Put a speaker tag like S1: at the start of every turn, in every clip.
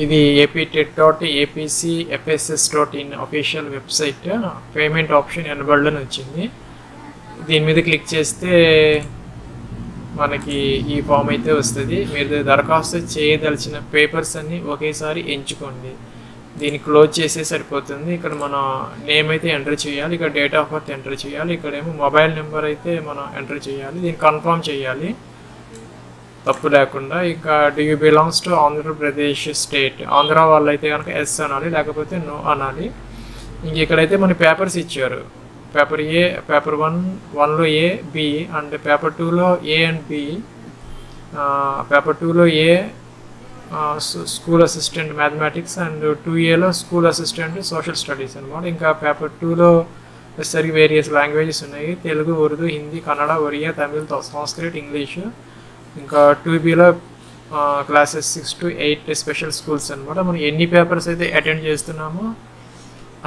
S1: ఇది aptet.apcfss.in official website. Payment option enabled అని వచ్చింది. దీని మీద క్లిక్ చేస్తే మనకి ఈ ఫామ్ అయితే వస్తుంది. మీరు దరఖాస్తు చేయదలిచిన పేపర్స్ అన్నీ ఒకేసారి ఎంచుకోండి. దీన్ని క్లోజ్ చేసే సరిపోతుంది. ఇక్కడ మన నేమ్ అయితే ఎంటర్ చేయాలి, ఇక్కడ డేట్ ఆఫ్ బర్త్ ఎంటర్ చేయాలి, ఇక్కడేమో మొబైల్ నెంబర్ అయితే మనం ఎంటర్ చేయాలి. దీన్ని కన్ఫర్మ్ చేయాలి తప్పు లేకుండా. ఇంకా do you belongs to Andhra Pradesh state, Andhra వాళ్ళు అయితే కనుక ఎస్ అనాలి, లేకపోతే నో అనాలి. ఇంక ఇక్కడైతే మన పేపర్స్ ఇచ్చారు. పేపర్ ఏ, పేపర్ 1లో ఏ, బి, అండ్ పేపర్ 2లో ఏ అండ్ బి. పేపర్ 2లో A school assistant mathematics, and 2ఏలో స్కూల్ అసిస్టెంట్ సోషల్ స్టడీస్ అనమాట. ఇంకా పేపర్ 2లో వచ్చేసరికి వేరియస్ లాంగ్వేజెస్ ఉన్నాయి, తెలుగు, ఉర్దూ, హిందీ, కన్నడ, ఒరియా, తమిళ్, సంస్కృత్, ఇంగ్లీషు. ఇంకా 2బిలో క్లాసెస్ 6 to 8 స్పెషల్ స్కూల్స్ అనమాట. మనం ఎన్ని పేపర్స్ అయితే అటెండ్ చేస్తున్నామో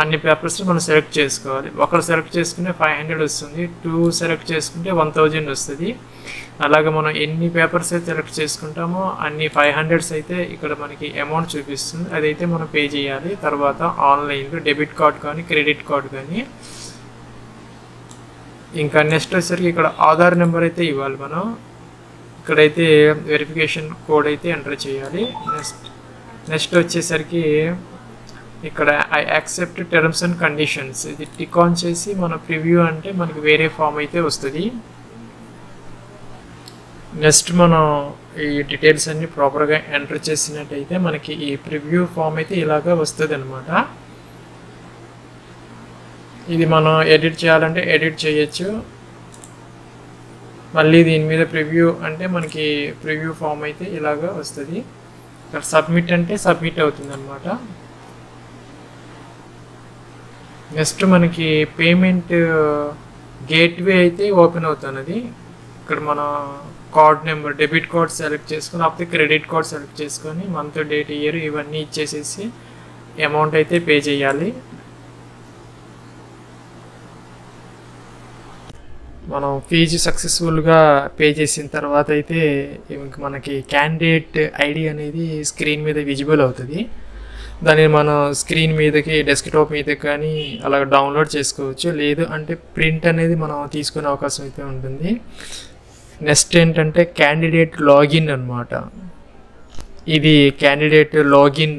S1: అన్ని పేపర్స్ మనం సెలెక్ట్ చేసుకోవాలి. ఒకరు సెలెక్ట్ చేసుకుంటే 500 వస్తుంది, 2 సెలెక్ట్ చేసుకుంటే 1000 వస్తుంది. అలాగే మనం ఎన్ని పేపర్స్ అయితే సెలెక్ట్ చేసుకుంటామో అన్ని 500 అయితే ఇక్కడ మనకి అమౌంట్ చూపిస్తుంది. అదైతే మనం పే చేయాలి. తర్వాత ఆన్లైన్లో డెబిట్ కార్డ్ కానీ క్రెడిట్ కార్డ్ కానీ. ఇంకా నెక్స్ట్ వచ్చేసరికి ఇక్కడ ఆధార్ నెంబర్ అయితే ఇవ్వాలి మనం. ఇక్కడైతే వెరిఫికేషన్ కోడ్ అయితే ఎంటర్ చేయాలి. నెక్స్ట్ వచ్చేసరికి ఇక్కడ I accept terms and conditions, ఇది టిక్ ఆన్ చేసి మన ప్రివ్యూ అంటే మనకి వేరే ఫామ్ అయితే వస్తుంది. నెక్స్ట్ మనం ఈ డీటెయిల్స్ అన్ని ప్రాపర్గా ఎంటర్ చేసినట్టయితే మనకి ఈ ప్రివ్యూ ఫామ్ అయితే ఇలాగా వస్తుంది అనమాట. ఇది మనం ఎడిట్ చేయాలంటే ఎడిట్ చేయొచ్చు. మళ్ళీ దీని మీద ప్రివ్యూ అంటే మనకి ప్రివ్యూ ఫామ్ అయితే ఇలాగా వస్తుంది. ఇక్కడ సబ్మిట్ అంటే సబ్మిట్ అవుతుంది అనమాట. నెక్స్ట్ మనకి పేమెంట్ గేట్వే అయితే ఓపెన్ అవుతున్నది. ఇక్కడ మన card number, debit card select చేసుకొని అప్పుడు క్రెడిట్ కార్డ్ సెలెక్ట్ చేసుకొని మంత్, డేట్, ఇయర్ ఇవన్నీ ఇచ్చేసేసి అమౌంట్ అయితే పే చేయాలి. మనం ఫీజు సక్సెస్ఫుల్గా పే చేసిన తర్వాత అయితే మనకి క్యాండిడేట్ ఐడి అనేది స్క్రీన్ మీద విజిబుల్ అవుతుంది. దాన్ని మనం స్క్రీన్ మీదకి డెస్క్టాప్ మీద కానీ అలా డౌన్లోడ్ చేసుకోవచ్చు. లేదు అంటే ప్రింట్ అనేది మనం తీసుకునే అవకాశం అయితే ఉంటుంది. నెక్స్ట్ ఏంటంటే క్యాండిడేట్ లాగిన్ అనమాట. ఇది క్యాండిడేట్ లాగిన్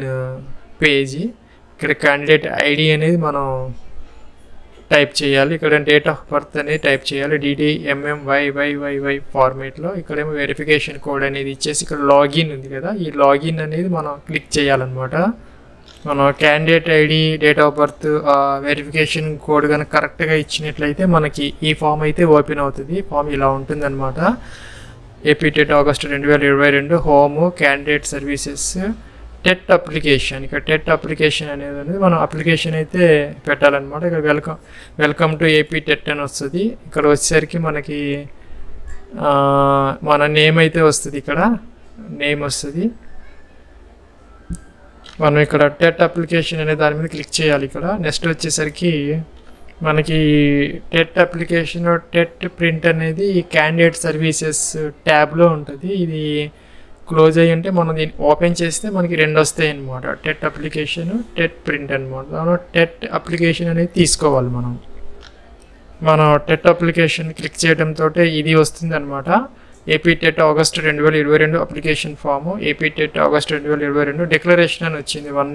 S1: పేజీ. ఇక్కడ క్యాండిడేట్ ఐడి అనేది మనం టైప్ చేయాలి. ఇక్కడ డేట్ ఆఫ్ బర్త్ అనేది టైప్ చేయాలి DDMMYYYY ఫార్మేట్లో. ఇక్కడేమో వెరిఫికేషన్ కోడ్ అనేది ఇచ్చేసి ఇక్కడ లాగిన్ ఉంది కదా, ఈ లాగిన్ అనేది మనం క్లిక్ చేయాలన్నమాట. మనం candidate ID, date of birth, verification code కనుక కరెక్ట్గా ఇచ్చినట్లయితే మనకి ఈ ఫామ్ అయితే ఓపెన్ అవుతుంది. ఫామ్ ఇలా ఉంటుంది అనమాట. APTET August 2022 home candidate services TET application. ఇక్కడ టెట్ అప్లికేషన్ అనేది మనం అప్లికేషన్ అయితే పెట్టాలన్నమాట. ఇక్కడ వెల్కమ్ టు APTET అని వస్తుంది. ఇక్కడ వచ్చేసరికి మనకి మన నేమ్ అయితే వస్తుంది. ఇక్కడ నేమ్ వస్తుంది. మనం ఇక్కడ టెట్ అప్లికేషన్ అనే దాని మీద క్లిక్ చేయాలి. ఇక్కడ నెక్స్ట్ వచ్చేసరికి మనకి టెట్ అప్లికేషన్, టెట్ ప్రింట్ అనేది క్యాండిడేట్ సర్వీసెస్ ట్యాబ్లో ఉంటుంది. ఇది క్లోజ్ అయ్యి ఉంటే మనం దీన్ని ఓపెన్ చేస్తే మనకి 2 వస్తాయి అనమాట, టెట్ అప్లికేషన్, టెట్ ప్రింట్ అనమాట. మనం టెట్ అప్లికేషన్ అనేది తీసుకోవాలి. మనం టెట్ అప్లికేషన్ క్లిక్ చేయడంతో ఇది వస్తుంది అనమాట. APTET August 2022 application form. APTET August 2022 declaration అని వచ్చింది. 1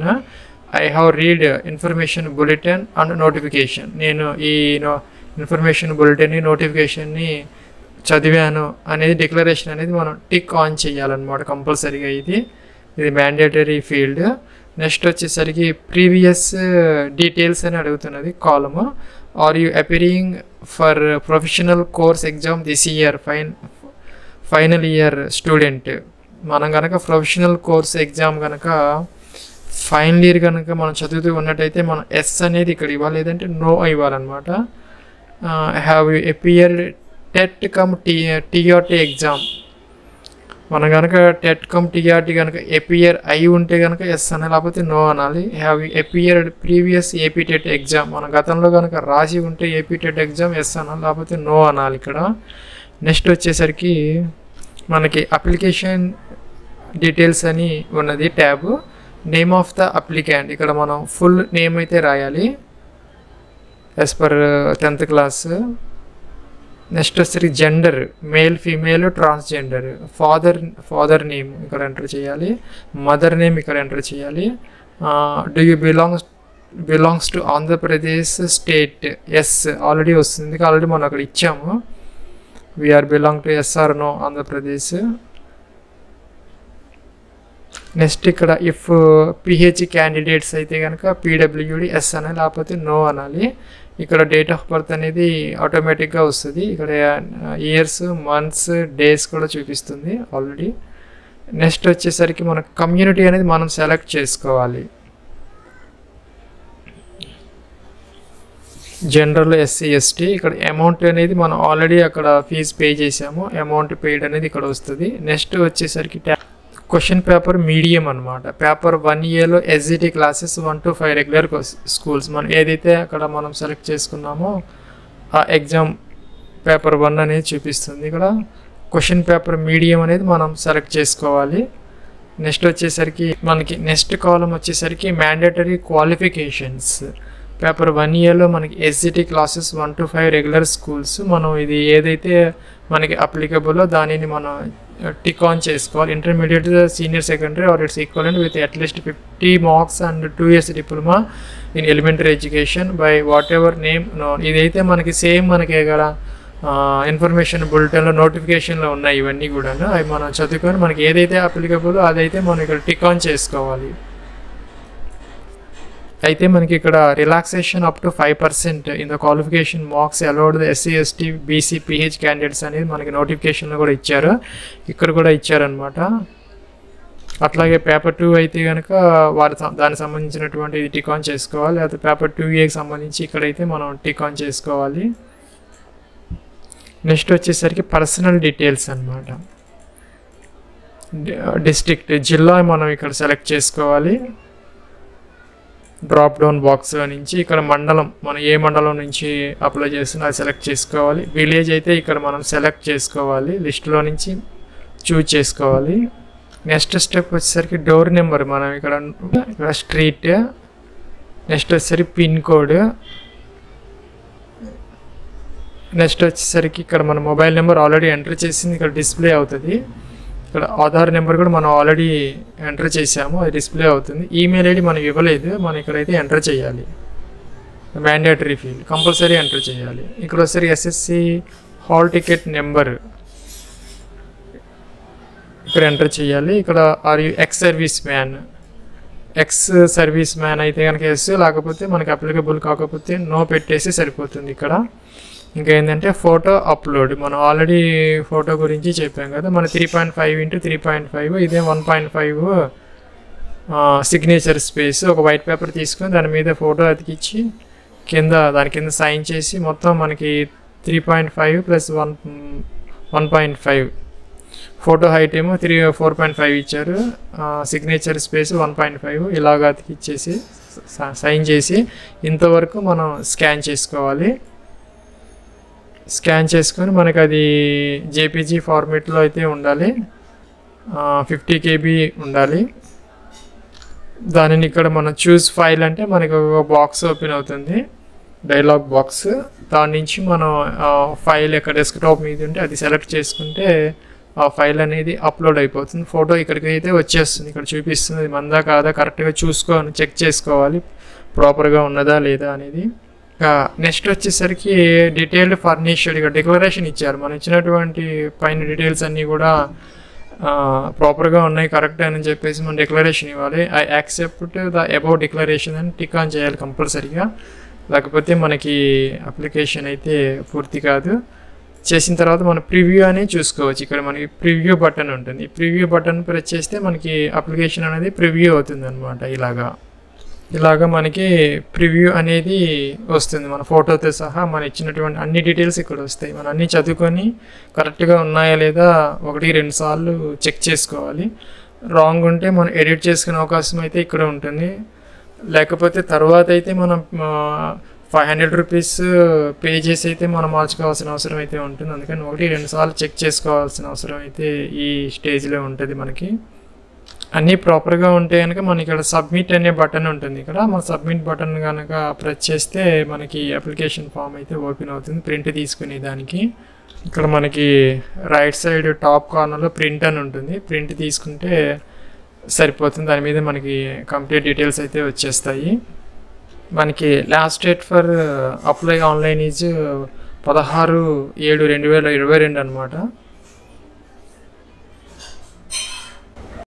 S1: I have read information bulletin and notification. నేను ఈ ఇన్ఫర్మేషన్ బులెటిన్ని, నోటిఫికేషన్ని చదివాను అనేది డిక్లరేషన్ అనేది మనం టిక్ ఆన్ చేయాలన్నమాట కంపల్సరీగా. ఇది మ్యాండేటరీ ఫీల్డ్. నెక్స్ట్ వచ్చేసరికి ప్రీవియస్ డీటెయిల్స్ అని అడుగుతున్నది కాలము. Are you aspiring for professional course exam this year, final year student. మనం కనుక ప్రొఫెషనల్ కోర్స్ ఎగ్జామ్ కనుక ఫైనల్ ఇయర్ కనుక మనం చదువుతూ ఉన్నట్టయితే మనం ఎస్ అనేది ఇక్కడ ఇవ్వాలి, లేదంటే నో ఇవ్వాలన్నమాట. Have you appeared TET cum TRT exam. మనం కనుక టెట్ కమ్ TRT కనుక అపియర్ అయి ఉంటే కనుక ఎస్ అనాలి, లేకపోతే నో అనాలి. Have you appeared previous APTET exam. మన గతంలో కనుక రాసి ఉంటే APTET ఎగ్జామ్ ఎస్ అనాలి, లేకపోతే నో అనాలి ఇక్కడ. నెక్స్ట్ వచ్చేసరికి మనకి అప్లికేషన్ డీటెయిల్స్ అని ఉన్నది tab. Name of the applicant, ఇక్కడ మనం ఫుల్ నేమ్ అయితే రాయాలి as per 10th class. Next వచ్చేసరికి gender, male female transgender. Father name ఇక్కడ ఎంటర్ చేయాలి. మదర్ నేమ్ ఇక్కడ ఎంటర్ చేయాలి. Do you belongs to Andhra Pradesh state, yes already వస్తుంది, ఆల్రెడీ మనం అక్కడ ఇచ్చాము. We are belong to yes or no Andhra Pradesh. Next ఇక్కడ ఇఫ్ పిహెచ్ క్యాండిడేట్స్ అయితే కనుక పీడబ్ల్యూడి ఎస్ అనాలి, లేకపోతే నో అనాలి. ఇక్కడ డేట్ ఆఫ్ బర్త్ అనేది ఆటోమేటిక్గా వస్తుంది. ఇక్కడ ఇయర్స్, మంత్స్, డేస్ కూడా చూపిస్తుంది ఆల్రెడీ. నెక్స్ట్ వచ్చేసరికి మన కమ్యూనిటీ అనేది మనం సెలెక్ట్ చేసుకోవాలి. General SC ST. ఇక్కడ అమౌంట్ అనేది మనం ఆల్రెడీ అక్కడ ఫీజు పే చేసాము, అమౌంట్ పెయిడ్ అనేది ఇక్కడ వస్తుంది. నెక్స్ట్ వచ్చేసరికి క్వశ్చన్ పేపర్ మీడియం అనమాట. పేపర్ 1Aలో SGT classes 1 to 5 regular schools, మనం ఏదైతే అక్కడ మనం సెలెక్ట్ చేసుకున్నామో ఆ ఎగ్జామ్ పేపర్ 1 అనేది చూపిస్తుంది. ఇక్కడ క్వశ్చన్ పేపర్ మీడియం అనేది మనం సెలెక్ట్ చేసుకోవాలి. నెక్స్ట్ వచ్చేసరికి మనకి నెక్స్ట్ కాలం వచ్చేసరికి మ్యాండేటరీ క్వాలిఫికేషన్స్. పేపర్ 1Aలో మనకి SGT classes 1 to 5 regular schools, మనం ఇది ఏదైతే మనకి అప్లికబుల్లో దానిని మనం టిక్ ఆన్ చేసుకోవాలి. Intermediate, senior secondary are it's equivalent with at least 50 marks and 2 years diploma in elementary education by what ever name known. ఇదైతే మనకి సేమ్ మనకి ఇక్కడ ఇన్ఫర్మేషన్ బులెటిన్లో నోటిఫికేషన్లో ఉన్నాయి ఇవన్నీ కూడా. అవి మనం చదువుకొని మనకి ఏదైతే అప్లికబుల్లో అదైతే మనం ఇక్కడ టిక్ ఆన్ చేసుకోవాలి. అయితే మనకి ఇక్కడ relaxation up to 5% in the qualification marks allowed the SC ST BC pH candidates అనేది మనకి నోటిఫికేషన్లో కూడా ఇచ్చారు, ఇక్కడ కూడా ఇచ్చారనమాట. అట్లాగే పేపర్ 2 అయితే కనుక దానికి సంబంధించినటువంటి ఇది టిక్ ఆన్ చేసుకోవాలి. లేకపోతే పేపర్ 2Aకి సంబంధించి ఇక్కడైతే మనం టిక్ ఆన్ చేసుకోవాలి. నెక్స్ట్ వచ్చేసరికి పర్సనల్ డీటెయిల్స్ అనమాట. డిస్ట్రిక్ట్, జిల్లా మనం ఇక్కడ సెలెక్ట్ చేసుకోవాలి. డ్రాప్ డౌన్ బాక్స్ నుంచి ఇక్కడ మండలం, మనం ఏ మండలం నుంచి అప్లై చేస్తున్నా అది సెలెక్ట్ చేసుకోవాలి. విలేజ్ అయితే ఇక్కడ మనం సెలెక్ట్ చేసుకోవాలి, లిస్టులో నుంచి చూజ్ చేసుకోవాలి. నెక్స్ట్ స్టెప్ వచ్చేసరికి డోర్ నెంబర్, మనం ఇక్కడ స్ట్రీట్. నెక్స్ట్ వచ్చేసరికి పిన్ కోడ్. నెక్స్ట్ వచ్చేసరికి ఇక్కడ మన మొబైల్ నెంబర్ ఆల్రెడీ ఎంటర్ చేసింది ఇక్కడ డిస్ప్లే అవుతుంది. ఇక్కడ ఆధార్ నెంబర్ కూడా మనం ఆల్రెడీ ఎంటర్ చేసాము, అది డిస్ప్లే అవుతుంది. ఈమెయిల్ ఐడి మనం ఇవ్వలేదు, మనం ఇక్కడైతే ఎంటర్ చేయాలి. మ్యాండేటరీ ఫీల్డ్ కంపల్సరీ ఎంటర్ చేయాలి. ఇక్కడ వచ్చేసరికి ఎస్ఎస్సి హాల్ టికెట్ నెంబర్ ఇక్కడ ఎంటర్ చేయాలి. ఇక్కడ are you ex service man అయితే కనుక ఎస్, లేకపోతే మనకి అప్లికబుల్ కాకపోతే నో పెట్టేసి సరిపోతుంది. ఇక్కడ ఇంకా ఏంటంటే ఫోటో అప్లోడ్, మనం ఆల్రెడీ ఫోటో గురించి చెప్పాం కదా, మన 3.5 x 3.5, ఇదే 1.5 సిగ్నేచర్ స్పేస్. ఒక వైట్ పేపర్ తీసుకొని దాని మీద ఫోటో అతికిచ్చి దాని కింద సైన్ చేసి మొత్తం మనకి 3.5 + 1.5 ఫోటో హైట్ ఏమో 4.5 ఇచ్చారు, సిగ్నేచర్ స్పేస్ 1.5 ఇలాగా అతికిచ్చేసి సైన్ చేసి ఇంతవరకు మనం స్కాన్ చేసుకోవాలి. స్కాన్ చేసుకొని మనకు అది జేపీజీ ఫార్మేట్లో అయితే ఉండాలి, 50 KB ఉండాలి. దానిని ఇక్కడ మనం చూస్ ఫైల్ అంటే మనకు ఒక బాక్స్ ఓపెన్ అవుతుంది, డైలాగ్ బాక్స్. దాని నుంచి మనం ఫైల్ ఎక్కడ డెస్క్టాప్ మీద ఉంటే అది సెలెక్ట్ చేసుకుంటే ఆ ఫైల్ అనేది అప్లోడ్ అయిపోతుంది. ఫోటో ఇక్కడికి అయితే వచ్చేస్తుంది, ఇక్కడ చూపిస్తుంది. అది మందా కాదా కరెక్ట్గా చూసుకొని చెక్ చేసుకోవాలి ప్రాపర్గా ఉన్నదా లేదా అనేది. నెక్స్ట్ వచ్చేసరికి డీటెయిల్డ్ ఫర్నిష్డ్, ఇక్కడ డిక్లరేషన్ ఇచ్చారు. మనం ఇచ్చినటువంటి పైన డీటెయిల్స్ అన్నీ కూడా ప్రాపర్గా ఉన్నాయి, కరెక్ట్ అని చెప్పేసి మనం డిక్లరేషన్ ఇవ్వాలి. I accept the above declaration అని టిక్ ఆన్ చేయాలి కంపల్సరీగా, లేకపోతే మనకి అప్లికేషన్ అయితే పూర్తి కాదు. చేసిన తర్వాత మనం ప్రివ్యూ అనేది చూసుకోవచ్చు. ఇక్కడ మనకి ప్రివ్యూ బటన్ ఉంటుంది, ఈ ప్రివ్యూ బటన్ ప్రెస్ చేస్తే మనకి అప్లికేషన్ అనేది ప్రివ్యూ అవుతుంది అనమాట. ఇలాగా మనకి ప్రివ్యూ అనేది వస్తుంది, మన ఫోటోతో సహా మన ఇచ్చినటువంటి అన్ని డీటెయిల్స్ ఇక్కడ వస్తాయి. మనం అన్నీ చదువుకొని కరెక్ట్గా ఉన్నాయా లేదా 1-2 సార్లు చెక్ చేసుకోవాలి. రాంగ్ ఉంటే మనం ఎడిట్ చేసుకునే అవకాశం అయితే ఇక్కడ ఉంటుంది. లేకపోతే తర్వాత అయితే మనం 500 రూపీస్ పే చేసి అయితే మనం మార్చుకోవాల్సిన అవసరం అయితే ఉంటుంది. అందుకని 1-2 సార్లు చెక్ చేసుకోవాల్సిన అవసరం అయితే ఈ స్టేజ్లో ఉంటుంది మనకి. అన్నీ ప్రాపర్గా ఉంటే కనుక మనకి ఇక్కడ సబ్మిట్ అనే బటన్ ఉంటుంది. ఇక్కడ మన సబ్మిట్ బటన్ కనుక ప్రెస్ చేస్తే మనకి అప్లికేషన్ ఫామ్ అయితే ఓపెన్ అవుతుంది ప్రింట్ తీసుకునే దానికి. ఇక్కడ మనకి రైట్ సైడ్ టాప్ కార్నర్లో ప్రింట్ అని ఉంటుంది. ప్రింట్ తీసుకుంటే సరిపోతుంది. దాని మీద మనకి కంప్లీట్ డీటెయిల్స్ అయితే వచ్చేస్తాయి. మనకి last date for apply online is 16/7/2022 అనమాట.